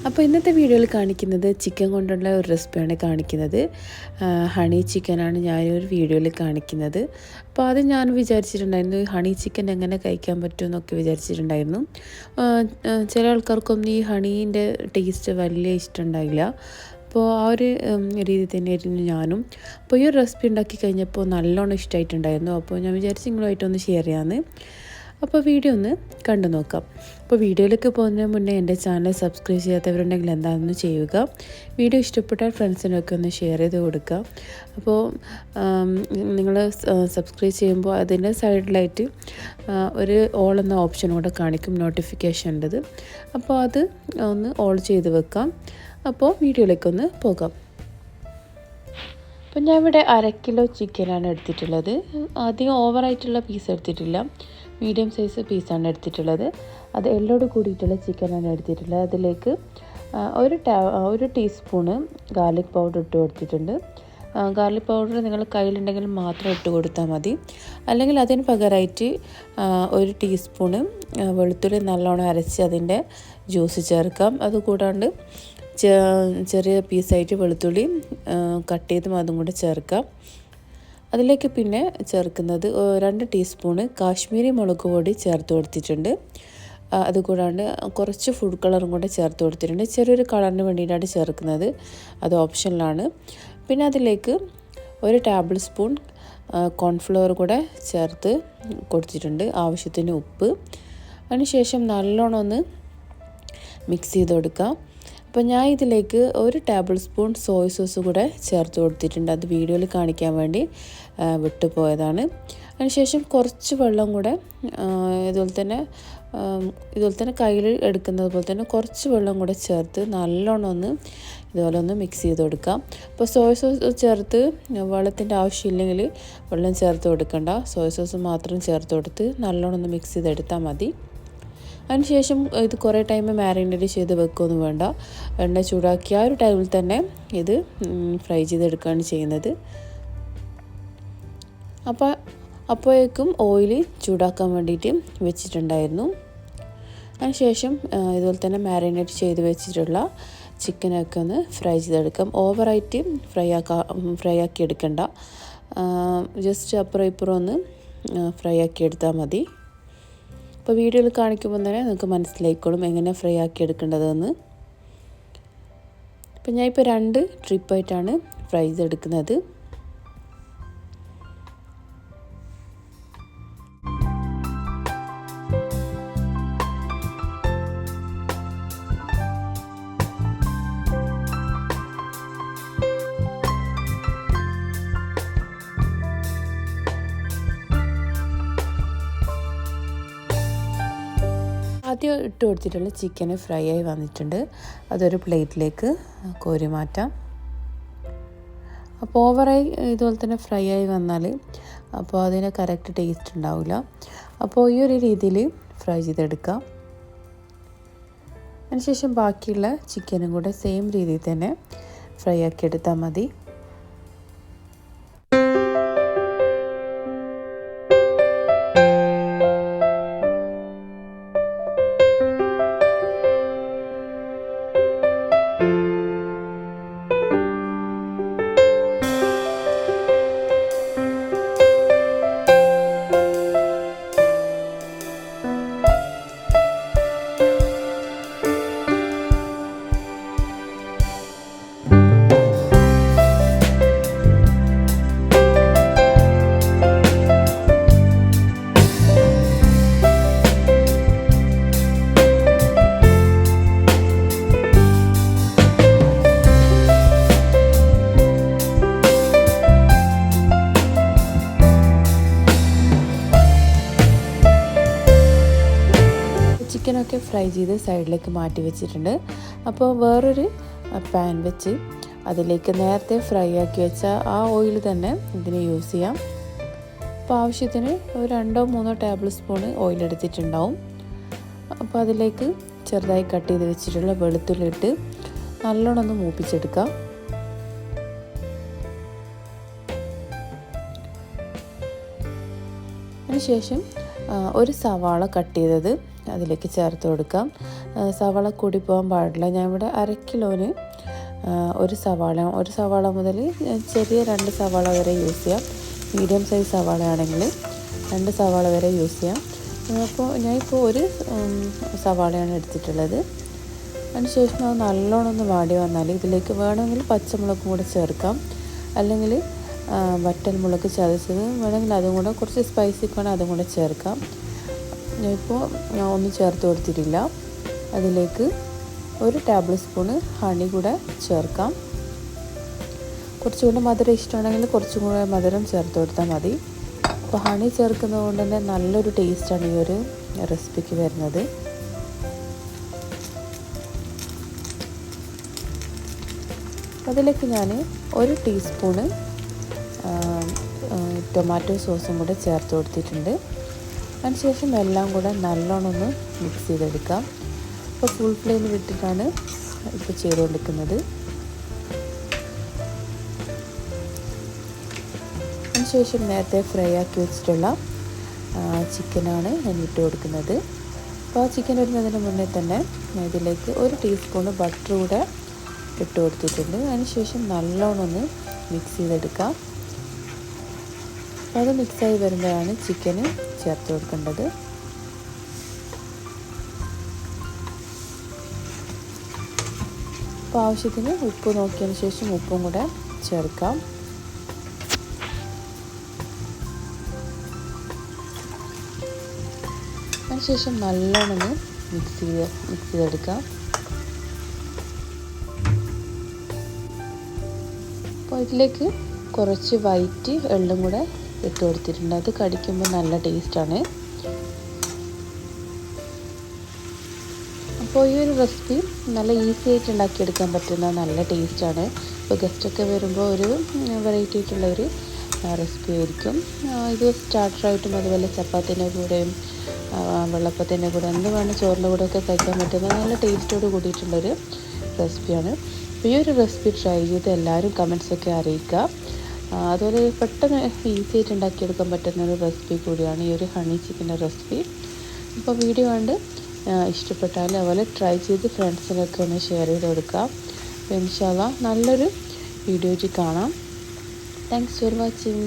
അപ്പോൾ ഇന്നത്തെ വീഡിയോയിൽ കാണിക്കുന്നത് ചിക്കൻ കൊണ്ടുള്ള ഒരു റെസിപ്പിയാണ് കാണിക്കുന്നത്. ഹണി ചിക്കനാണ് ഞാനൊരു വീഡിയോയിൽ കാണിക്കുന്നത്. അപ്പോൾ അത് ഞാൻ വിചാരിച്ചിട്ടുണ്ടായിരുന്നു ഹണി ചിക്കൻ എങ്ങനെ കഴിക്കാൻ പറ്റുമെന്നൊക്കെ വിചാരിച്ചിട്ടുണ്ടായിരുന്നു. ചില ആൾക്കാർക്കൊന്നും ഈ ഹണീൻ്റെ ടേസ്റ്റ് വലിയ ഇഷ്ടമുണ്ടായില്ല. അപ്പോൾ ആ ഒരു രീതി തന്നെയായിരുന്നു ഞാനും. അപ്പോൾ ഈ ഒരു റെസിപ്പി ഉണ്ടാക്കി കഴിഞ്ഞപ്പോൾ നല്ലോണം ഇഷ്ടമായിട്ടുണ്ടായിരുന്നു. അപ്പോൾ ഞാൻ വിചാരിച്ചു നിങ്ങളുമായിട്ടൊന്ന് ഷെയർ ചെയ്യാമെന്ന്. അപ്പോൾ വീഡിയോ ഒന്ന് കണ്ടു നോക്കാം. അപ്പോൾ വീഡിയോയിലേക്ക് പോകുന്നതിന് മുന്നേ എൻ്റെ ചാനൽ സബ്സ്ക്രൈബ് ചെയ്യാത്തവരുണ്ടെങ്കിൽ എന്താണെന്ന് ചെയ്യുക. വീഡിയോ ഇഷ്ടപ്പെട്ടാൽ ഫ്രണ്ട്സിനൊക്കെ ഒന്ന് ഷെയർ ചെയ്ത് കൊടുക്കുക. അപ്പോൾ നിങ്ങൾ സബ്സ്ക്രൈബ് ചെയ്യുമ്പോൾ അതിൻ്റെ സൈഡിലായിട്ട് ഒരു ഓൾ എന്ന ഓപ്ഷൻ കൂടെ കാണിക്കും, നോട്ടിഫിക്കേഷൻ്റെത്. അപ്പോൾ അത് ഒന്ന് ഓൾ ചെയ്ത് വെക്കാം. അപ്പോൾ വീഡിയോയിലേക്കൊന്ന് പോകാം. അപ്പോൾ ഞാൻ ഇവിടെ 1/2 കിലോ ചിക്കനാണ് എടുത്തിട്ടുള്ളത്. അധികം ഓവറായിട്ടുള്ള പീസ് എടുത്തിട്ടില്ല, മീഡിയം സൈസ് പീസാണ് എടുത്തിട്ടുള്ളത്. അത് എല്ലോട് കൂടിയിട്ടുള്ള ചിക്കനാണ് എടുത്തിട്ടുള്ളത്. അതിലേക്ക് ഒരു ടീസ്പൂണ് ഗാർലിക് പൗഡർ ഇട്ട് കൊടുത്തിട്ടുണ്ട്. ഗാർലിക് പൗഡർ നിങ്ങൾ കയ്യിലുണ്ടെങ്കിൽ മാത്രം ഇട്ട് കൊടുത്താൽ മതി. അല്ലെങ്കിൽ അതിന് പകരമായിട്ട് 1 ടീസ്പൂണ് വെളുത്തുള്ളി നല്ലോണം അരച്ച് അതിൻ്റെ ജ്യൂസ് ചേർക്കാം. അതുകൂടാണ്ട് ചെറിയ പീസായിട്ട് വെളുത്തുള്ളി കട്ട് ചെയ്തും അതും കൂടെ ചേർക്കാം. അതിലേക്ക് പിന്നെ ചേർക്കുന്നത് 2 ടീസ്പൂണ് കാശ്മീരി മുളക് പൊടി ചേർത്ത് കൊടുത്തിട്ടുണ്ട്. അതുകൂടാണ്ട് കുറച്ച് ഫുഡ് കളറും കൂടെ ചേർത്ത് കൊടുത്തിട്ടുണ്ട്. ചെറിയൊരു കളറിന് വേണ്ടിയിട്ടാണ് ചേർക്കുന്നത്, അത് ഓപ്ഷനിലാണ്. പിന്നെ അതിലേക്ക് 1 ടേബിൾ സ്പൂൺ കോൺഫ്ലവർ കൂടെ ചേർത്ത് കൊടുത്തിട്ടുണ്ട്, ആവശ്യത്തിന് ഉപ്പ്. അതിനുശേഷം നല്ലോണം ഒന്ന് മിക്സ് ചെയ്ത് കൊടുക്കാം. അപ്പോൾ ഞാൻ ഇതിലേക്ക് 1 ടേബിൾ സ്പൂൺ സോയ സോസ് കൂടെ ചേർത്ത് കൊടുത്തിട്ടുണ്ട്. അത് വീഡിയോയിൽ കാണിക്കാൻ വേണ്ടി വിട്ടുപോയതാണ്. അതിനുശേഷം കുറച്ച് വെള്ളം കൂടെ ഇതുപോലെ തന്നെ കയ്യിൽ എടുക്കുന്നത് പോലെ തന്നെ കുറച്ച് വെള്ളം കൂടെ ചേർത്ത് നല്ലോണം ഒന്ന് ഇതുപോലെ ഒന്ന് മിക്സ് ചെയ്ത് കൊടുക്കാം. അപ്പോൾ സോയ സോസ് ചേർത്ത് വെള്ളത്തിൻ്റെ ആവശ്യമില്ലെങ്കിൽ വെള്ളം ചേർത്ത് കൊടുക്കണ്ട, സോയ സോസ് മാത്രം ചേർത്ത് കൊടുത്ത് നല്ലോണം ഒന്ന് മിക്സ് ചെയ്തെടുത്താൽ മതി. അതിനുശേഷം ഇത് കുറേ ടൈം മാരിനേറ്റ് ചെയ്ത് വെക്കുകയൊന്നും വേണ്ട, എണ്ണ ചൂടാക്കിയ ആ ഒരു ടൈമിൽ തന്നെ ഇത് ഫ്രൈ ചെയ്തെടുക്കുകയാണ് ചെയ്യുന്നത്. അപ്പോഴേക്കും ഓയിൽ ചൂടാക്കാൻ വേണ്ടിയിട്ട് വെച്ചിട്ടുണ്ടായിരുന്നു. അതിനുശേഷം ഇതുപോലെ തന്നെ മാരിനേറ്റ് ചെയ്ത് വെച്ചിട്ടുള്ള ചിക്കനൊക്കെ ഒന്ന് ഫ്രൈ ചെയ്തെടുക്കാം. ഓവറായിട്ട് ഫ്രൈ ആക്കി എടുക്കണ്ട, ജസ്റ്റ് അപ്പുറം ഇപ്പുറം ഒന്ന് ഫ്രൈ ആക്കി എടുത്താൽ മതി. അപ്പോൾ വീഡിയോയിൽ കാണിക്കുമ്പോൾ തന്നെ നിങ്ങൾക്ക് മനസ്സിലായിക്കോളും എങ്ങനെ ഫ്രൈ ആക്കി എടുക്കേണ്ടതെന്ന്. അപ്പോൾ ഞാനിപ്പോൾ 2 ട്രിപ്പായിട്ടാണ് ഫ്രൈ ചെയ്തെടുക്കുന്നത്. ആദ്യം ഇട്ട് കൊടുത്തിട്ടുള്ള ചിക്കന് ഫ്രൈ ആയി വന്നിട്ടുണ്ട്. അതൊരു പ്ലേറ്റിലേക്ക് കോരി മാറ്റാം. അപ്പോൾ ഓവറായി ഇതുപോലെ തന്നെ ഫ്രൈ ആയി വന്നാൽ അപ്പോൾ അതിന് കറക്റ്റ് ടേസ്റ്റ് ഉണ്ടാവില്ല. അപ്പോൾ ഈ ഒരു രീതിയിൽ ഫ്രൈ ചെയ്തെടുക്കാം. അതിനുശേഷം ബാക്കിയുള്ള ചിക്കനും കൂടെ സെയിം രീതിയിൽ തന്നെ ഫ്രൈ ആക്കി എടുത്താൽ മതി. ചിക്കനൊക്കെ ഫ്രൈ ചെയ്ത് സൈഡിലേക്ക് മാറ്റി വെച്ചിട്ടുണ്ട്. അപ്പോൾ വേറൊരു പാൻ വെച്ച് അതിലേക്ക് നേരത്തെ ഫ്രൈ ആക്കി വെച്ച ആ ഓയിൽ തന്നെ ഇതിന് യൂസ് ചെയ്യാം. അപ്പോൾ ആവശ്യത്തിന് 2-3 ടേബിൾ സ്പൂൺ ഓയിൽ എടുത്തിട്ടുണ്ടാവും. അപ്പോൾ അതിലേക്ക് ചെറുതായി കട്ട് ചെയ്ത് വെച്ചിട്ടുള്ള വെളുത്തുള്ളി ഇട്ട് നല്ലോണം ഒന്ന് മൂപ്പിച്ചെടുക്കാം. അതിനുശേഷം ഒരു സവാള കട്ട് ചെയ്തത് അതിലേക്ക് ചേർത്ത് കൊടുക്കാം. സവാള കൂടി പോകാൻ പാടില്ല. ഞാൻ ഇവിടെ 1/2 കിലോന് ഒരു സവാള മുതൽ ചെറിയ 2 സവാള വരെ യൂസ് ചെയ്യാം. മീഡിയം സൈസ് സവാള ആണെങ്കിൽ 2 സവാള വരെ യൂസ് ചെയ്യാം. അപ്പോൾ ഞാനിപ്പോൾ ഒരു സവാളയാണ് എടുത്തിട്ടുള്ളത്. അതിനുശേഷം അത് നല്ലോണം ഒന്ന് വാടി വന്നാൽ ഇതിലേക്ക് വേണമെങ്കിൽ പച്ചമുളകും കൂടെ ചേർക്കാം, അല്ലെങ്കിൽ വറ്റൽമുളക് ചതച്ചത് വേണമെങ്കിൽ അതും കൂടെ, കുറച്ച് സ്പൈസിക്ക് വേണം അതും കൂടെ ചേർക്കാം. ഞാനിപ്പോൾ ഒന്നും ചേർത്ത് കൊടുത്തിട്ടില്ല. അതിലേക്ക് 1 ടേബിൾ സ്പൂണ് ഹണി കൂടെ ചേർക്കാം. കുറച്ചുകൂടെ മധുരം ഇഷ്ടമാണെങ്കിൽ കുറച്ചും കൂടെ മധുരം ചേർത്ത് കൊടുത്താൽ മതി. അപ്പോൾ ഹണി ചേർക്കുന്നത് കൊണ്ട് തന്നെ നല്ലൊരു ടേസ്റ്റാണ് ഈ ഒരു റെസിപ്പിക്ക് വരുന്നത്. അതിലേക്ക് ഞാൻ 1 ടീസ്പൂണ് ടൊമാറ്റോ സോസും കൂടെ ചേർത്ത് കൊടുത്തിട്ടുണ്ട്. അതിനുശേഷം എല്ലാം കൂടെ നല്ലോണം ഒന്ന് മിക്സ് ചെയ്തെടുക്കാം. ഇപ്പോൾ ഫുൾ ഫ്ലെയിമിൽ ഇട്ടിട്ടാണ് ഇപ്പോൾ ചെയ്തുകൊണ്ടിരിക്കുന്നത്. അതിനുശേഷം നേരത്തെ ഫ്രൈ ആക്കി വെച്ചിട്ടുള്ള ചിക്കനാണ് ഞാൻ ഇട്ട് കൊടുക്കുന്നത്. അപ്പോൾ ആ ചിക്കൻ ഇടുന്നതിന് മുന്നേ തന്നെ ഇതിലേക്ക് 1 ടീസ്പൂണ് ബട്ടർ കൂടെ ഇട്ട് കൊടുത്തിട്ടുണ്ട്. അതിനുശേഷം നല്ലോണം ഒന്ന് മിക്സ് ചെയ്തെടുക്കാം. അപ്പോൾ അത് മിക്സായി വരുമ്പോഴാണ് ചിക്കന് ചേർത്ത് കൊടുക്കേണ്ടത്. അപ്പോൾ ആവശ്യത്തിന് ഉപ്പ് നോക്കിയതിന് ശേഷം ഉപ്പും കൂടെ ചേർക്കാം. അതിനുശേഷം നല്ലോണം ഒന്ന് മിക്സ് ചെയ്തെടുക്കാം. അപ്പോൾ ഇതിലേക്ക് കുറച്ച് വൈറ്റ് എള്ളും കൂടെ ഇട്ട് കൊടുത്തിട്ടുണ്ട്. അത് കടിക്കുമ്പോൾ നല്ല ടേസ്റ്റാണ്. അപ്പോൾ ഈ ഒരു റെസിപ്പി നല്ല ഈസി ആയിട്ട് ഉണ്ടാക്കിയെടുക്കാൻ പറ്റുന്ന നല്ല ടേസ്റ്റാണ്. ഇപ്പോൾ ഗസ്റ്റൊക്കെ വരുമ്പോൾ ഒരു വെറൈറ്റി ആയിട്ടുള്ളൊരു റെസിപ്പി ആയിരിക്കും. ഇത് സ്റ്റാർട്ടറായിട്ടും അതുപോലെ ചപ്പാത്തിൻ്റെ കൂടെയും വെള്ളപ്പത്തിൻ്റെ കൂടെ എന്ത് വേണം ചോറിൻ്റെ കൂടെ ഒക്കെ കഴിക്കാൻ പറ്റുന്ന നല്ല ടേസ്റ്റോട് കൂടിയിട്ടുള്ളൊരു റെസിപ്പിയാണ്. അപ്പോൾ ഈ ഒരു റെസിപ്പി ട്രൈ ചെയ്ത് എല്ലാവരും കമൻസൊക്കെ അറിയിക്കുക. അതുപോലെ പെട്ടെന്ന് ഈസി ആയിട്ട് ഉണ്ടാക്കിയെടുക്കാൻ പറ്റുന്ന ഒരു റെസിപ്പി കൂടിയാണ് ഈ ഒരു ഹണി ചിക്കൻ്റെ റെസിപ്പി. അപ്പോൾ വീഡിയോ കണ്ട് ഇഷ്ടപ്പെട്ടാൽ അതുപോലെ ട്രൈ ചെയ്ത് ഫ്രണ്ട്സിനൊക്കെ ഒന്ന് ഷെയർ ചെയ്ത് കൊടുക്കാം. അപ്പോൾ ഇൻഷാ അല്ലാഹ് നല്ലൊരു വീഡിയോയിൽ കാണാം. Thanks for watching.